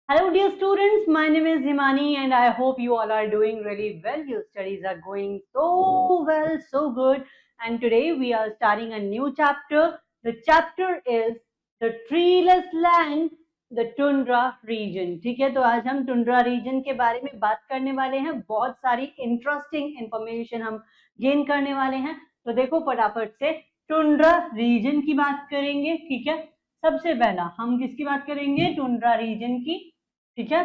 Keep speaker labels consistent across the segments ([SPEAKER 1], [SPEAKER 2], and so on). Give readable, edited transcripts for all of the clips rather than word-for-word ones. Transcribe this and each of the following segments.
[SPEAKER 1] Hello dear students, my name is Himani and I hope you all are doing really well. Your studies are going so well, so good. And today we are starting a new chapter. The chapter is the treeless land, the tundra region. ठीक है, तो आज हम tundra region के बारे में बात करने वाले हैं. बहुत सारी इंटरेस्टिंग इंफॉर्मेशन हम गेन करने वाले हैं. तो देखो फटाफट से टुंड्रा रीजन की बात करेंगे. ठीक है, सबसे पहला हम किसकी बात करेंगे? टुंड्रा रीजन की. ठीक है,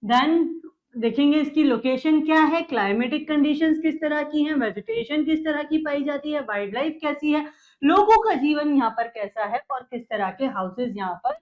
[SPEAKER 1] देन देखेंगे इसकी लोकेशन क्या है, क्लाइमेटिक कंडीशंस किस तरह की हैं, वेजिटेशन किस तरह की पाई जाती है, वाइल्ड लाइफ कैसी है, लोगों का जीवन यहाँ पर कैसा है और किस तरह के हाउसेस यहाँ पर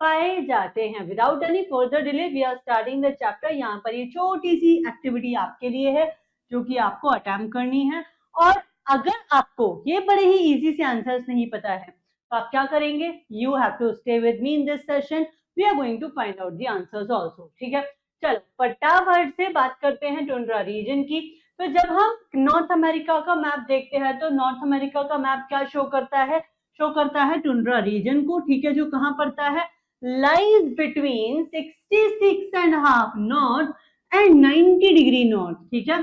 [SPEAKER 1] पाए जाते हैं. Without any further delay we are starting the chapter. यहाँ पर ये छोटी सी एक्टिविटी आपके लिए है जो कि आपको अटेम्प्ट करनी है. और अगर आपको ये बड़े ही इजी से आंसर्स नहीं पता है तो आप क्या करेंगे? You have to stay with me in this session. We are going to find out the answers also. ठीक है, चलो फटाफट से बात करते हैं टुंड्रा रीजन की. तो जब हम नॉर्थ अमेरिका का मैप देखते हैं तो नॉर्थ अमेरिका का मैप क्या शो करता है? शो करता है टुंड्रा रीजन को. ठीक है, जो कहाँ पड़ता है? Lies between 66.5 north and 90 degree north. ठीक है,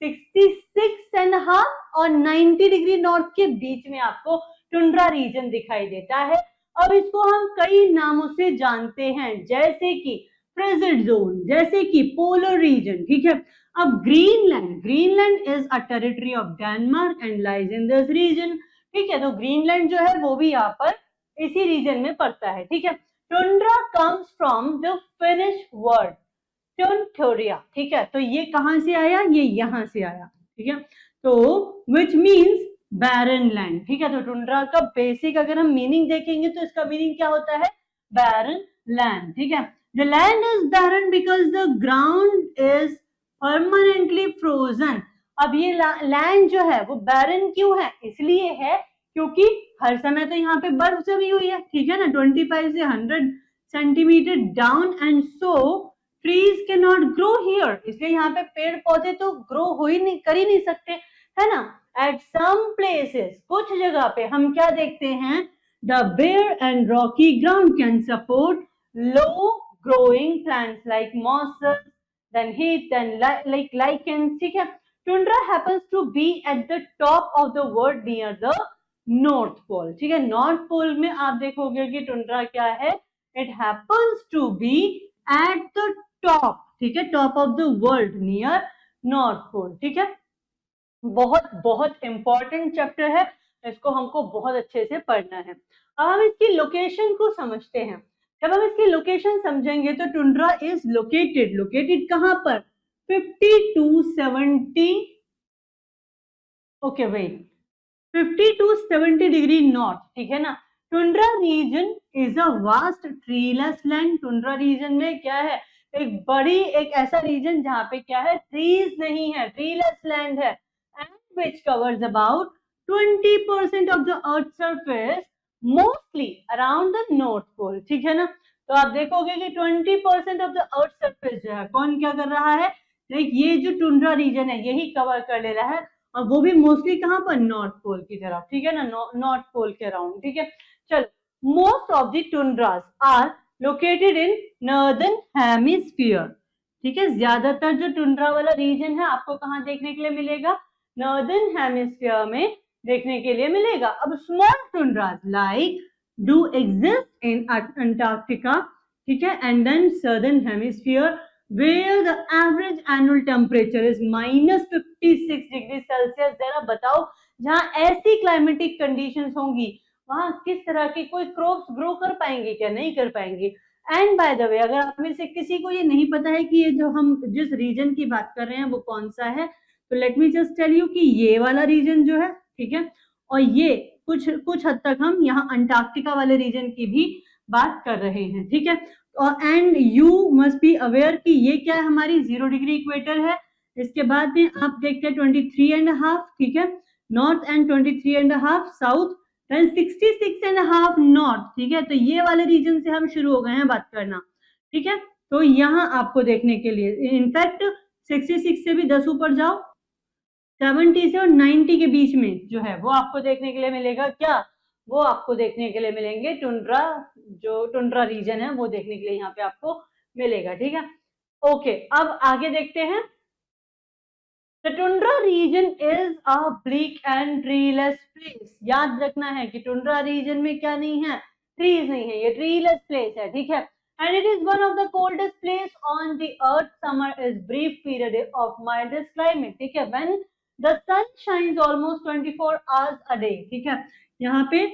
[SPEAKER 1] 66.5 और 90 डिग्री नॉर्थ के बीच में आपको टुंड्रा रीजन दिखाई देता है. अब इसको हम कई नामों से जानते हैं, जैसे कि फ्रेजेड जोन, जैसे कि पोलर रीजन. ठीक है, अब Greenland is a territory of Denmark and lies in this region. ठीक है, तो ग्रीनलैंड जो है वो भी यहाँ पर इसी रीजन में पड़ता है. ठीक है, tundra comes from the Finnish word tunturia. ठीक है, तो ये कहां से आया? ये यहां से आया. ठीक है, तो विच मीन्स बैरन लैंड. ठीक है, तो टुंड्रा का बेसिक अगर हम मीनिंग देखेंगे तो इसका मीनिंग क्या होता है? Barren land. ठीक है, the land is barren because the ground is permanently frozen. अब ये लैंड जो है वो बैरन क्यों है? इसलिए है क्योंकि हर समय तो यहाँ पे बर्फ जमी हुई है. ठीक है ना, 25 से 100 centimetre down and so trees can not grow here. इसलिए यहाँ पे पेड़ पौधे तो ग्रो हो ही नहीं, कर ही नहीं सकते, है ना. At some places, कुछ जगह पे हम क्या देखते हैं? The bare and rocky ground can support low growing plants like mosses, then heath, then like lichens. ठीक है, tundra happens to be at the top of the world near the North Pole. ठीक है, North Pole में आप देखोगे कि tundra क्या है? It happens to be at the top. ठीक है, top of the world near North Pole. ठीक है, बहुत बहुत इंपॉर्टेंट चैप्टर है, इसको हमको बहुत अच्छे से पढ़ना है. अब हम इसकी लोकेशन को समझते हैं. जब हम इसकी लोकेशन समझेंगे तो टुंड्रा इज लोकेटेड कहां पर? 50 to 70 okay wait 50 to 70 degree north. ठीक है ना. Tundra region is a vast treeless land. Tundra region में क्या है? एक ऐसा रीजन जहां पे क्या है? ट्रीज नहीं है, ट्रीलेस लैंड है. Which covers about 20% of the Earth's surface, mostly around the North Pole. ठीक है ना, तो आप देखोगे कि 20% of the Earth's surface जो है कौन क्या कर रहा है? ये जो टुंड्रा रीजन है यही कवर कर ले रहा है, और वो भी मोस्टली कहां पर? नॉर्थ पोल की तरफ. ठीक है ना, नॉर्थ पोल के अराउंड. ठीक है, चलो, most of the tundras are located in northern hemisphere. ठीक है, ज्यादातर जो टुंड्रा वाला रीजन है आपको कहां देखने के लिए मिलेगा? नॉर्दर्न हेमिस्फीयर में देखने के लिए मिलेगा. अब small tundras like do exist in Antarctica. ठीक है, and then southern hemisphere where the average annual temperature is -56 degree Celsius. जरा बताओ, जहां ऐसी क्लाइमेटिक कंडीशंस होंगी वहां किस तरह की कोई क्रॉप्स ग्रो कर पाएंगे? क्या नहीं कर पाएंगे. एंड बाय द वे, अगर आप में से किसी को ये नहीं पता है कि ये जो हम जिस रीजन की बात कर रहे हैं वो कौन सा है, तो let me just tell you कि ये वाला रीजन जो है, ठीक है, और ये कुछ हद तक हम यहाँ अंटार्कटिका वाले रीजन की भी बात कर रहे हैं. ठीक है, और and you must be aware कि ये क्या है? हमारी 0 डिग्री इक्वेटर है. इसके बाद में आप देखते हैं 23.5. ठीक है, north and 23.5 south, then 66.5 north. ठीक है, तो ये वाले रीजन से हम शुरू हो गए हैं बात करना. ठीक है, तो यहाँ आपको देखने के लिए इनफैक्ट 66 से भी 10 ऊपर जाओ, 70 से और 90 के बीच में जो है वो आपको देखने के लिए मिलेगा. क्या? वो आपको देखने के लिए मिलेंगे टुंड्रा, जो टुंड्रा रीजन है वो देखने के लिए यहाँ पे आपको मिलेगा, ठीक है। ओके, अब आगे देखते हैं। The tundra region is a bleak and treeless place. याद रखना है कि टुंड्रा रीजन में क्या नहीं है, ट्रीज नहीं है, ये ट्रीलेस प्लेस है, ठीक है। And it is one of the coldest place on the earth. Summer is brief period of mildest climate, ठीक है, when the sun shines almost 24 hours a day, ठीक है। यहाँ पे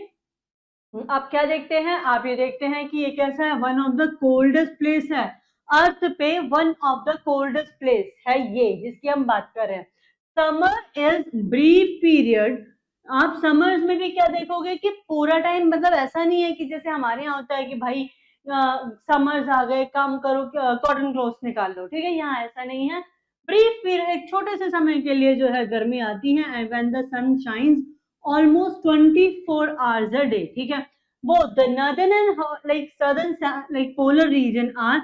[SPEAKER 1] आप क्या देखते हैं, आप ये देखते हैं कि ये कैसा है, one of the coldest place है अर्थ पे, one of the coldest place है ये जिसकी हम बात कर रहे हैं। Summer is brief period. आप समर्स में भी क्या देखोगे कि पूरा टाइम, मतलब ऐसा नहीं है कि जैसे हमारे यहाँ होता है कि भाई समर्स आ गए, काम करो, कॉटन क्लोथ्स निकाल लो, ठीक है, यहाँ ऐसा नहीं है। ब्रीफ पीरियड, एक छोटे से समय के लिए जो है गर्मी आती है, and when the sun shines almost 24 hours a day, ठीक है। Both the northern and like southern like polar region are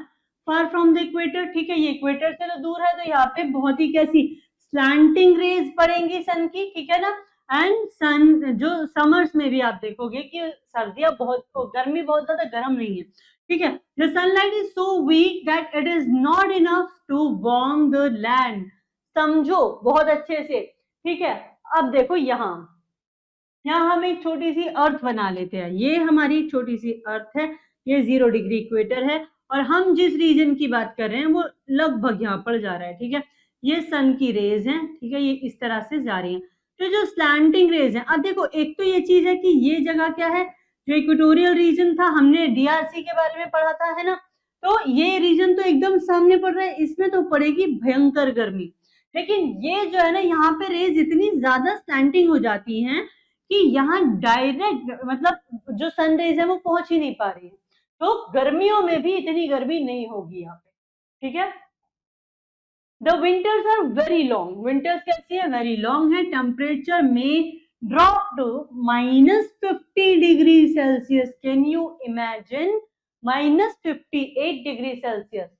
[SPEAKER 1] far from the equator, ठीक है, ये इक्वेटर से तो दूर है, तो यहाँ पे बहुत ही कैसी स्लैंटिंग रेज पड़ेंगी सन की, ठीक है ना। एंड सन जो समर्स में भी आप देखोगे कि सर्दियां बहुत, गर्मी बहुत ज्यादा गर्म नहीं है, ठीक है। The sunlight is so weak that it is not enough to warm the land, समझो बहुत अच्छे से, ठीक है। अब देखो यहाँ हम एक छोटी सी अर्थ बना लेते हैं, ये हमारी छोटी सी अर्थ है, ये 0 डिग्री इक्वेटर है, और हम जिस रीजन की बात कर रहे हैं वो लगभग यहाँ पर जा रहा है, ठीक है। ये सन की रेज हैं, ठीक है, ये इस तरह से जा रही हैं। तो जो स्लैंटिंग रेज है, अब देखो एक तो ये चीज है कि ये जगह क्या है, जो इक्वेटोरियल रीजन था, हमने DRC के बारे में पढ़ा था, है ना। तो ये रीजन तो एकदम सामने पड़ रहा है, इसमें तो पड़ेगी भयंकर गर्मी, लेकिन ये जो है ना, यहाँ पे रेज इतनी ज्यादा स्लैंटिंग हो जाती हैं कि यहाँ डायरेक्ट, मतलब जो सन रेज है वो पहुंच ही नहीं पा रही है, तो गर्मियों में भी इतनी गर्मी नहीं होगी यहाँ पे, ठीक है। The winters are very long, winters कैसी है, वेरी लॉन्ग है। टेम्परेचर में drop to -50 degree Celsius, can you imagine, -58 degree Celsius.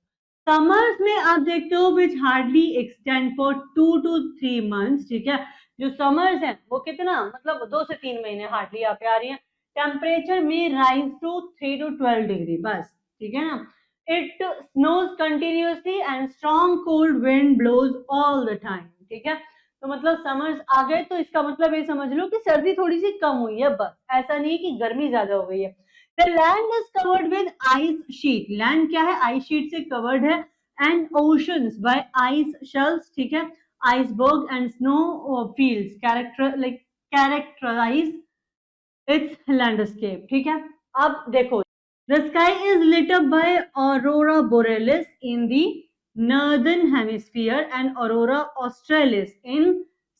[SPEAKER 1] Summers में आप देखते हो which hardly extend for 2 to 3 months, ठीक है। जो समर्स हैं वो कितना, मतलब 2 से 3 महीने हार्डली यहाँ पे आ रही है। टेम्परेचर में राइज टू 3 to 12 डिग्री बस, ठीक है ना। It snows continuously and strong cold wind blows all the time, ठीक है। तो मतलब समर्स आ गए तो इसका मतलब ये समझ लो कि सर्दी थोड़ी सी कम हुई है, बस, ऐसा नहीं कि गर्मी ज्यादा हो गई है। The land is covered with ice sheet. Land क्या है, ice sheet से covered है, and oceans by ice shelves, ठीक है। Iceberg and snow fields characterize its landscape, ठीक है। अब देखो, the sky is lit up by aurora borealis in the northern hemisphere and aurora australis in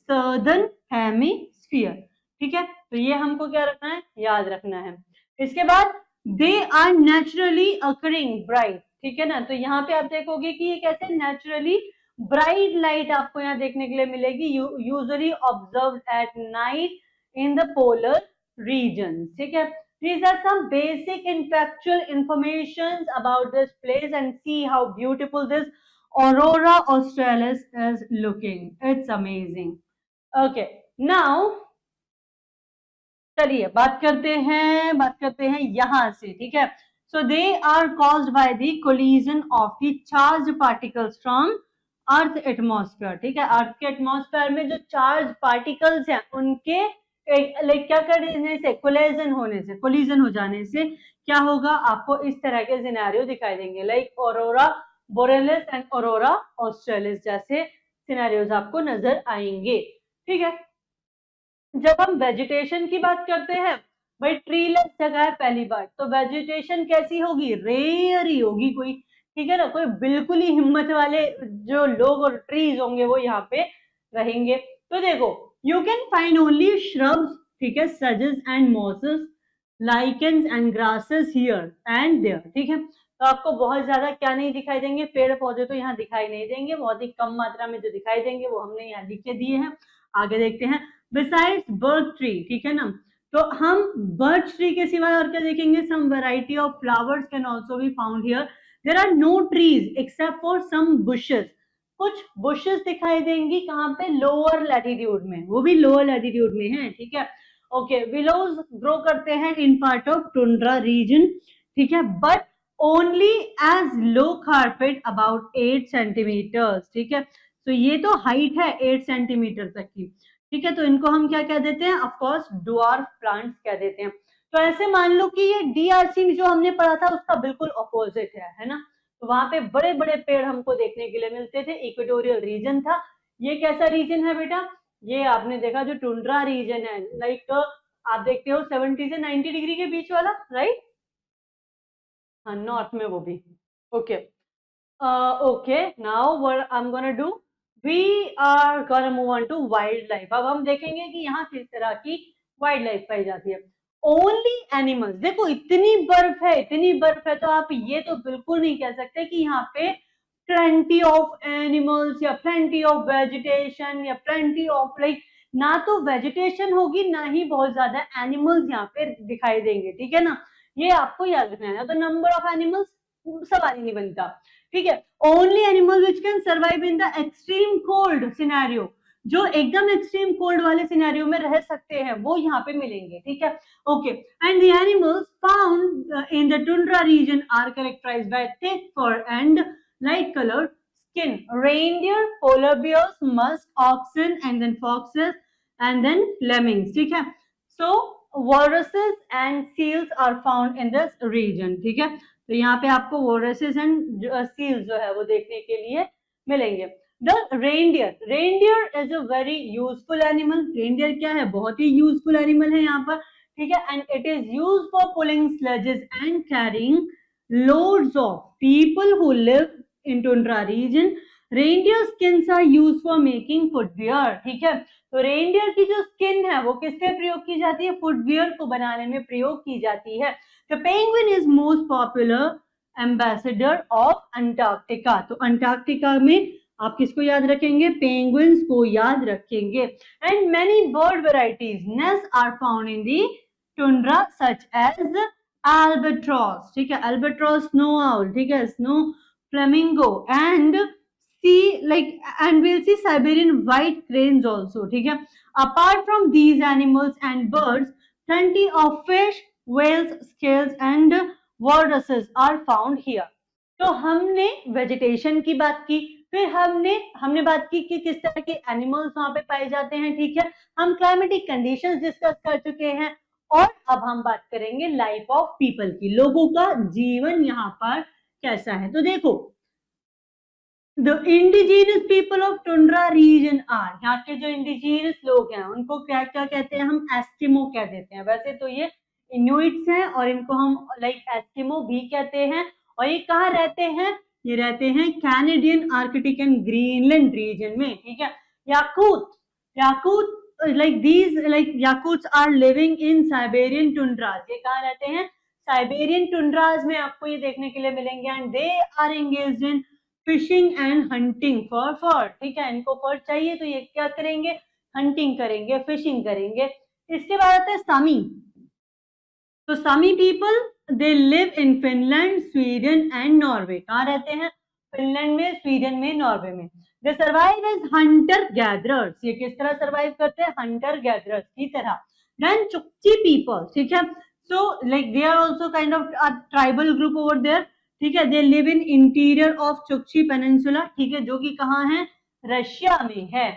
[SPEAKER 1] southern hemisphere, ठीक है। तो ये हमको क्या रखना है, याद रखना है। इसके बाद they are naturally occurring bright, ठीक है ना। तो यहाँ पे आप देखोगे कि ये कैसे नेचुरली ब्राइट लाइट आपको यहाँ देखने के लिए मिलेगी, usually observed at night in the polar region, ठीक है। These are some basic and factual information about this place, and see how beautiful this aurora australis is looking. It's amazing. Okay, now चलिए बात करते हैं यहां से, ठीक है। So they are caused by the collision of the charge particles from earth atmosphere, ठीक है। अर्थ के एटमॉस्फेयर में जो चार्ज पार्टिकल्स हैं उनके लाइक क्या करने से, कोलिजन हो जाने से क्या होगा, आपको इस तरह के सिनेरियो दिखाई देंगे, like aurora borealis and aurora australis जैसे सिनेरियोज आपको नजर आएंगे, ठीक है। जब हम वेजिटेशन की बात करते हैं, भाई ट्रीलेस जगह है पहली बात, तो वेजिटेशन कैसी होगी, रेयर ही होगी कोई, ठीक है ना। कोई बिल्कुल ही हिम्मत वाले जो लोग और ट्रीज होंगे वो यहाँ पे रहेंगे। तो देखो, you can find only shrubs, ठीक है, sedges and mosses, lichens and grasses here and there, ठीक है। तो आपको बहुत ज्यादा क्या नहीं दिखाई देंगे, पेड़ पौधे तो यहाँ दिखाई नहीं देंगे, बहुत ही कम मात्रा में जो दिखाई देंगे वो हमने यहाँ लिख के दिए हैं। आगे देखते हैं, besides birch tree, ठीक है ना। तो हम birch tree के सिवाय और क्या देखेंगे, some variety of flowers can also be found here. There are no trees except for some bushes. कुछ bushes दिखाई देंगी कहाँ पे, लोअर लैटिट्यूड में, वो भी लोअर लैटिट्यूड में है, ठीक है। ओके, willows ग्रो करते हैं in part of tundra region, ठीक है, but only as low carpet about 8 centimetres, ठीक है। तो ये तो हाइट है 8 सेंटीमीटर तक की, ठीक है। तो इनको हम क्या कह देते हैं, ऑफकोर्स डवार्फ प्लांट्स कह देते हैं। तो ऐसे मान लो कि ये डीआरसी जो हमने पढ़ा था उसका बिल्कुल अपोजिट है ना। तो वहां पे बड़े बड़े पेड़ हमको देखने के लिए मिलते थे, इक्वेटोरियल रीजन था। ये कैसा रीजन है बेटा, ये आपने देखा जो टुंड्रा रीजन है, लाइक आप देखते हो 70 से 90 डिग्री के बीच वाला, राइट। हाँ, नॉर्थ में वो भी। Okay, okay, now what I am gonna do, we are gonna move on to wild life. अब हम देखेंगे कि यहाँ किस तरह की वाइल्ड लाइफ पाई जाती है। ओनली एनिमल्स, देखो इतनी बर्फ है, इतनी बर्फ है, तो आप ये तो बिल्कुल नहीं कह सकते कि यहाँ पे प्लेंटी ऑफ एनिमल्स या प्लेंटी ऑफ वेजिटेशन या प्लेंटी ऑफ लाइक, ना तो वेजिटेशन होगी ना ही बहुत ज्यादा एनिमल्स यहाँ पे दिखाई देंगे, ठीक है ना। ये आपको याद रखना है। तो नंबर ऑफ एनिमल्स सवाल ही नहीं बनता, ठीक है। Only animal which can survive in the extreme cold scenario, जो एकदम एक्सट्रीम कोल्ड वाले सिनेरियो में रह सकते हैं वो यहाँ पे मिलेंगे, ठीक है। Okay, and the animals found in the tundra region are characterised by thick fur and light coloured skin. Reindeer, polar bears, musk, oxen, and then foxes, and then lemmings. ठीक है. So walruses and seals are found in this region. ठीक है. तो यहाँ पे आपको walruses and seals जो है वो देखने के लिए मिलेंगे. The reindeer. Reindeer is a very useful animal. Reindeer क्या है? बहुत ही useful animal है यहाँ पर. ठीक है. And it is used for pulling sledges and carrying loads of people who live in tundra region. Reindeer skins are used for making footwear. ठीक है. तो रेनडियर की जो स्किन है वो किसके प्रयोग की जाती है, फुटवियर को बनाने में प्रयोग की जाती है। The penguin is most popular ambassador of Antarctica. तो अंटार्कटिका में आप किसको याद रखेंगे, पेंगुइन्स को याद रखेंगे। And many bird varieties nest are found in the tundra such as albatross, ठीक है, एल्बाट्रॉस, स्नो आउल, ठीक है, snow flamingo, and see like, and we'll see Siberian white cranes also, ठीक है। Apart from these animals and birds, plenty of fish, whales, scales and walruses are found here. तो हमने vegetation की बात की, फिर हमने बात की कि किस तरह के एनिमल्स वहां पे पाए जाते हैं, ठीक है। हम क्लाइमेटिक कंडीशंस डिस्कस कर चुके हैं, और अब हम बात करेंगे लाइफ ऑफ पीपल की, लोगों का जीवन यहाँ पर कैसा है। तो देखो, The indigenous people of tundra region are, यहाँ के जो इंडिजीनियस लोग हैं उनको क्या क्या कहते हैं, हम एस्किमो कह देते हैं। वैसे तो ये इनुइट्स हैं और इनको हम लाइक एस्किमो भी कहते हैं। और ये कहाँ रहते हैं, ये रहते हैं Canadian, Arctic and Greenland region में, ठीक है। याकूत like these like yakuts are living in Siberian tundras. ये कहाँ रहते हैं, साइबेरियन टुंड्राज में आपको ये देखने के लिए मिलेंगे। And they are engaged in fishing and hunting for fur, ठीक है। इनको फर चाहिए तो ये क्या करेंगे, हंटिंग करेंगे, फिशिंग करेंगे। इसके बाद आता है सामी। तो Sami people they live in Finland, Sweden and Norway. कहाँ रहते हैं, फिनलैंड में, स्वीडन में, नॉर्वे में। They survive as hunter gatherers. ये किस तरह सर्वाइव करते हैं, हंटर गैदरर्स की तरह। देन चुक्ची पीपल, ठीक है। So like they are also kind of a tribal group over there, ठीक है। They live in interior of Chukchi peninsula, ठीक है, जो कि कहाँ है, रशिया में है।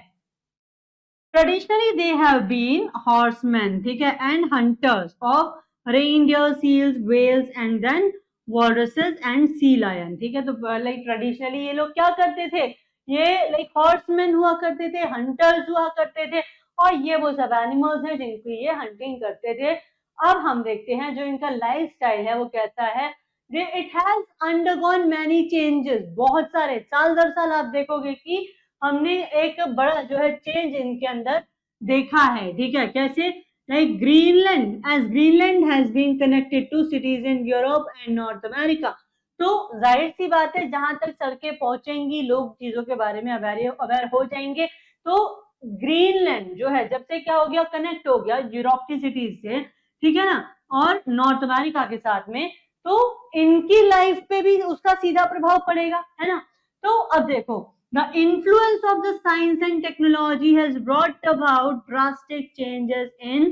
[SPEAKER 1] Traditionally they have been horseman, ठीक है, and hunters of reindeer, seals, whales and then walruses and sea lion, ठीक है। तो लाइक ट्रेडिशनली ये लोग क्या करते थे, ये लाइक हॉर्समैन हुआ करते थे, हंटर्स हुआ करते थे, और ये वो सब एनिमल्स हैं जिनकी ये हंटिंग करते थे। अब हम देखते हैं जो इनका लाइफ स्टाइल है वो कैसा है। It has undergone many changes. बहुत सारे साल दर साल आप देखोगे कि हमने एक बड़ा जो है चेंज इनके अंदर देखा है, ठीक है। कैसे, like Greenland, as Greenland has been connected to cities in Europe and North America. तो जाहिर सी बात है जहां तक सड़कें पहुंचेंगी लोग चीजों के बारे में अवेयर हो जाएंगे। तो ग्रीनलैंड जो है जब से क्या हो गया, कनेक्ट हो गया यूरोप की सिटीज से, ठीक है ना, और नॉर्थ अमेरिका के साथ में, तो इनकी लाइफ पे भी उसका सीधा प्रभाव पड़ेगा, है ना। तो अब देखो, the influence of the science and technology has brought about drastic changes in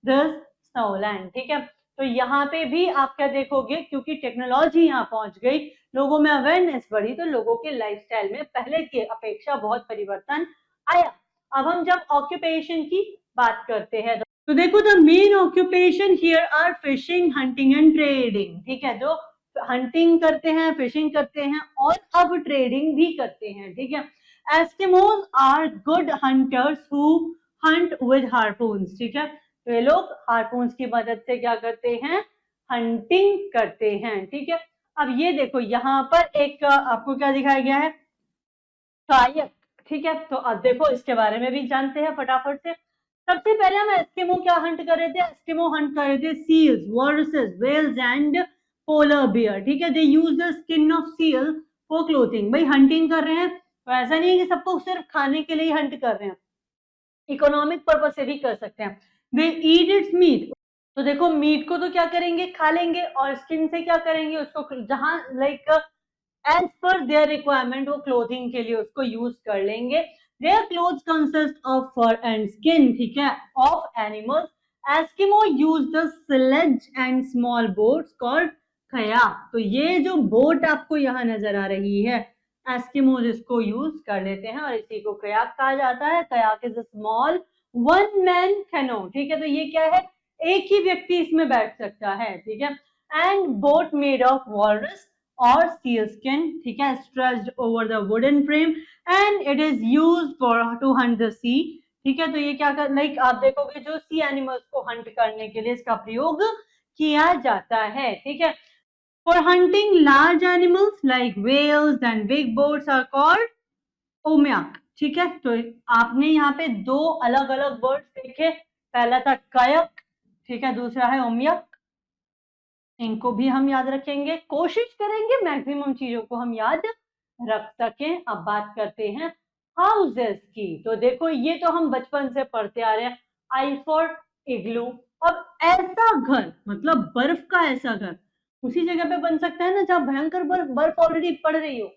[SPEAKER 1] this snowland, ठीक है। तो यहाँ पे भी आप क्या देखोगे, क्योंकि टेक्नोलॉजी यहाँ पहुंच गई, लोगों में अवेयरनेस बढ़ी, तो लोगों के लाइफस्टाइल में पहले की अपेक्षा बहुत परिवर्तन आया। अब हम जब ऑक्यूपेशन की बात करते हैं तो देखो, the main occupation here are fishing, hunting and trading. ठीक है, जो हंटिंग करते हैं, फिशिंग करते हैं और अब ट्रेडिंग भी करते हैं। ठीक है, Eskimos are good hunters who hunt with harpoons. ठीक है, तो ये लोग हार्पून्स की मदद से क्या करते हैं, हंटिंग करते हैं। ठीक है, अब ये देखो यहाँ पर एक आपको क्या दिखाया गया है, कायक। ठीक है, तो अब देखो इसके बारे में भी जानते हैं फटाफट से। सबसे पहले हम एस्किमो क्या हंट कर रहे थे, एस्किमो हंट कर रहे थे seals, walruses, whales and polar bear. ठीक है, they use the skin of seal for clothing. भाई हंटिंग कर रहे हैं तो ऐसा नहीं है कि सबको सिर्फ खाने के लिए ही हंट कर रहे हैं, इकोनॉमिक पर्पज से भी कर सकते हैं। दे ईट इट्स मीट, तो देखो मीट को तो क्या करेंगे, खा लेंगे, और स्किन से क्या करेंगे, उसको जहां like as per their requirement वो क्लोथिंग के लिए उसको यूज कर लेंगे। Their clothes consist of fur and skin. ठीक है, of animals. Eskimo use the sledge and small boats called kayak. तो ये जो बोट आपको यहाँ नजर आ रही है, एस्किमोज इसको यूज कर लेते हैं और इसी को कयाक कहा जाता है। Kayak is a small one man canoe. ठीक है, तो ये क्या है, एक ही व्यक्ति इसमें बैठ सकता है। ठीक है, and boat made of walrus और seal skin। ठीक है, stretched over the wooden frame and it is used for to hunt the sea। ठीक है, तो ये क्या कर, लाइक आप देखोगे जो सी एनिमल्स को हंट करने के लिए इसका प्रयोग किया जाता है। ठीक है, for hunting large animals like whales and big boats are called ओम्याक। ठीक है, तो आपने यहाँ पे दो अलग अलग वर्ड्स देखे, पहला था कायक, ठीक है, दूसरा है ओम्याक। इनको भी हम याद रखेंगे, कोशिश करेंगे मैक्सिमम चीजों को हम याद रख सकें। अब बात करते हैं हाउसेस की। तो देखो ये तो हम बचपन से पढ़ते आ रहे हैं, आई फॉर इग्लू। अब ऐसा घर मतलब बर्फ का ऐसा घर उसी जगह पे बन सकता है ना जहां भयंकर बर्फ बर्फ ऑलरेडी पड़ रही हो,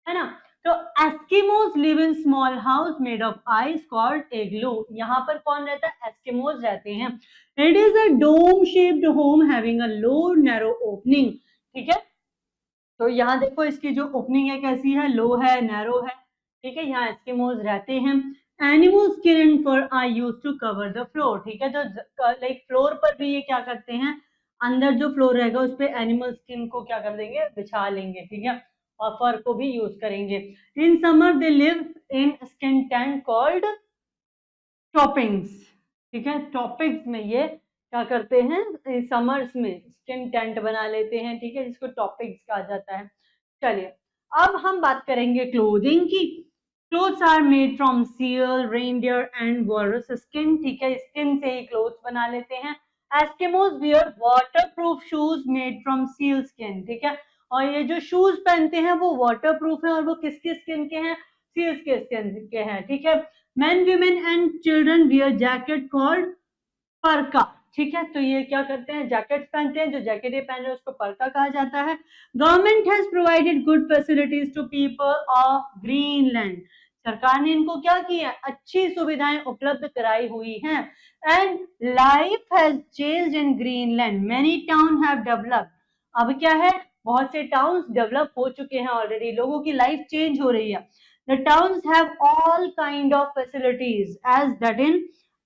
[SPEAKER 1] है ना। तो Eskimos live in small house made of ice called igloo. यहाँ पर कौन रहता है, एस्किमोज रहते हैं। It is a dome shaped home having a low narrow opening. ठीक है, तो यहाँ देखो इसकी जो ओपनिंग है कैसी है, लो है, नैरो है। ठीक है, यहाँ एस्किमोज रहते हैं। Animal skin and fur are used to cover the floor. ठीक है, तो लाइक फ्लोर पर भी ये क्या करते हैं, अंदर जो फ्लोर रहेगा उस पर एनिमल स्किन को क्या कर देंगे, बिछा लेंगे। ठीक है, और फर को भी यूज करेंगे। In summer they live in skin tent called toppings. ठीक है, टॉपिक्स में ये क्या करते हैं, समर्स में स्किन टेंट बना लेते हैं। ठीक है, जिसको टॉपिक्स कहा जाता है। चलिए अब हम बात करेंगे क्लोथिंग की। Clothes are made from seal, reindeer and walrus skin. ठीक है, स्किन से ही क्लोथ्स बना लेते हैं। Eskimos wear waterproof shoes made from seal skin. ठीक है, और ये जो शूज पहनते हैं वो वाटरप्रूफ है, और वो किसके स्किन के हैं, सील्स के स्किन के हैं। ठीक है, men women and children wear jacket called परका। ठीक है, तो ये क्या करते हैं, जैकेट पहनते हैं, जो जैकेट ये पहन रहे हैं उसको परका कहा जाता है। Government has provided good facilities to people of Greenland. सरकार ने इनको क्या किया, अच्छी सुविधाएं उपलब्ध कराई हुई हैं। And life has changed in Greenland, many town have developed. अब क्या है, बहुत से टाउन्स डेवलप हो चुके हैं ऑलरेडी, लोगों की लाइफ चेंज हो रही है। The towns have all kind of facilities as that in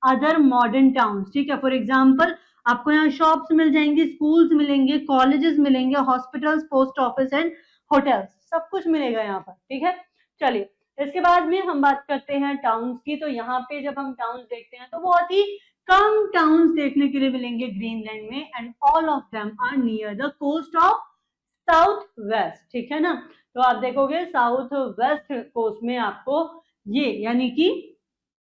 [SPEAKER 1] other modern towns। ठीक है, फॉर एग्जाम्पल आपको यहाँ शॉप्स मिल जाएंगी, स्कूल्स मिलेंगे, कॉलेजेस मिलेंगे, hospitals, post office and hotels, सब कुछ मिलेगा यहाँ पर। ठीक है, चलिए इसके बाद में हम बात करते हैं टाउन्स की। तो यहाँ पे जब हम टाउन्स देखते हैं तो बहुत ही कम टाउन्स देखने के लिए मिलेंगे ग्रीनलैंड में, and all of them are near the coast of south west. ठीक है ना, तो आप देखोगे साउथ वेस्ट कोस्ट में आपको ये यानी कि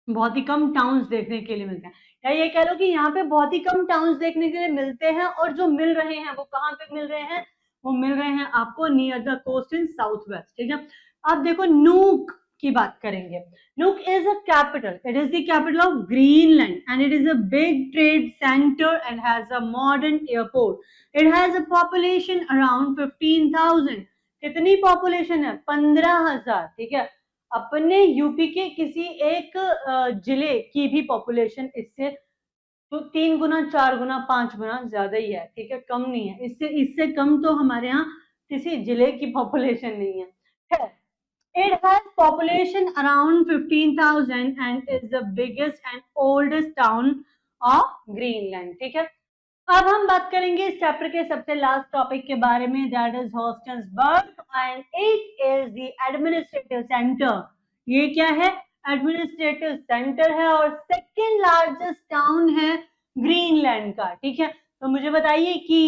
[SPEAKER 1] बहुत ही कम टाउन्स देखने के लिए मिलते हैं, या ये कह लो कि यहाँ पे बहुत ही कम टाउन्स देखने के लिए मिलते हैं, और जो मिल रहे हैं वो कहाँ पे मिल रहे हैं, वो मिल रहे हैं आपको near the coast in south west. ठीक है, आप देखो नूक की बात करेंगे। Nuuk is a capital, it is the capital of Greenland and it is a big trade centre and has a modern airport. It has a population around 15,000। कितनी population है, 15,000। ठीक है, अपने यूपी के किसी एक जिले की भी पॉपुलेशन इससे तो 3 गुना, 4 गुना, 5 गुना ज्यादा ही है, ठीक है, कम नहीं है। इससे इससे कम तो हमारे यहाँ किसी जिले की पॉपुलेशन नहीं है। It has population around 15,000 and is the biggest and oldest town of Greenland, ठीक है। अब हम बात करेंगे इस चैप्टर के सबसे लास्ट टॉपिक के बारे में, that is Holsteinsborg and it is the administrative centre. ये क्या है? एडमिनिस्ट्रेटिव सेंटर है और सेकेंड लार्जेस्ट टाउन है ग्रीनलैंड का, ठीक है। तो मुझे बताइए कि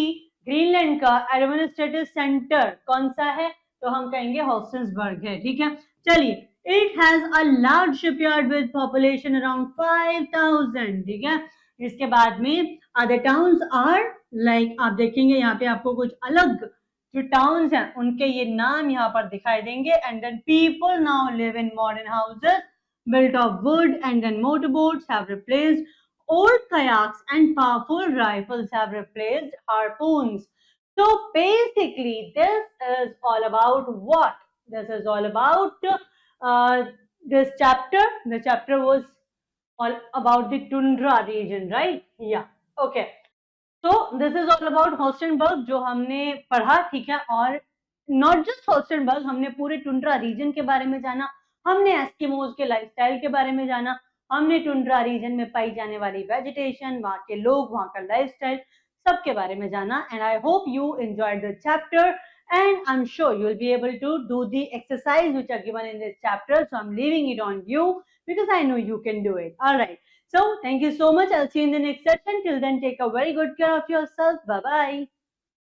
[SPEAKER 1] ग्रीनलैंड का एडमिनिस्ट्रेटिव सेंटर कौन सा है? तो हम कहेंगे हॉस्टन्सबर्ग है, ठीक है। चलिए, it has a large shipyard with population around 5,000, ठीक है। इसके बाद में अदर टाउन्स आर लाइक, आप देखेंगे यहाँ पे आपको कुछ अलग जो टाउन्स हैं उनके ये नाम यहाँ पर दिखाई देंगे। And then people now live in modern houses built of wood, and then motorboats have replaced old kayaks and powerful rifles have replaced harpoons. So basically this is all about what? This is all about this chapter. The chapter was all about the tundra region, right? Yeah, okay. So this is all about हॉस्टनबर्ग जो हमने पढ़ा, ठीक है। और not just हॉस्टनबर्ग, हमने पूरे tundra region के बारे में जाना, हमने एस्किमोज के लाइफस्टाइल के बारे में जाना, हमने टुंड्रा रीजन में पाई जाने वाली वेजिटेशन, वहाँ के लोग, वहाँ का लाइफस्टाइल, सब के बारे में जाना। And I hope you enjoyed the chapter and I'm sure you'll be able to do the exercise which are given in this chapter. So I'm leaving it on you because I know you can do it. All right. So thank you so much. I'll see you in the next session. Till then, take a very good care of yourself. Bye-bye.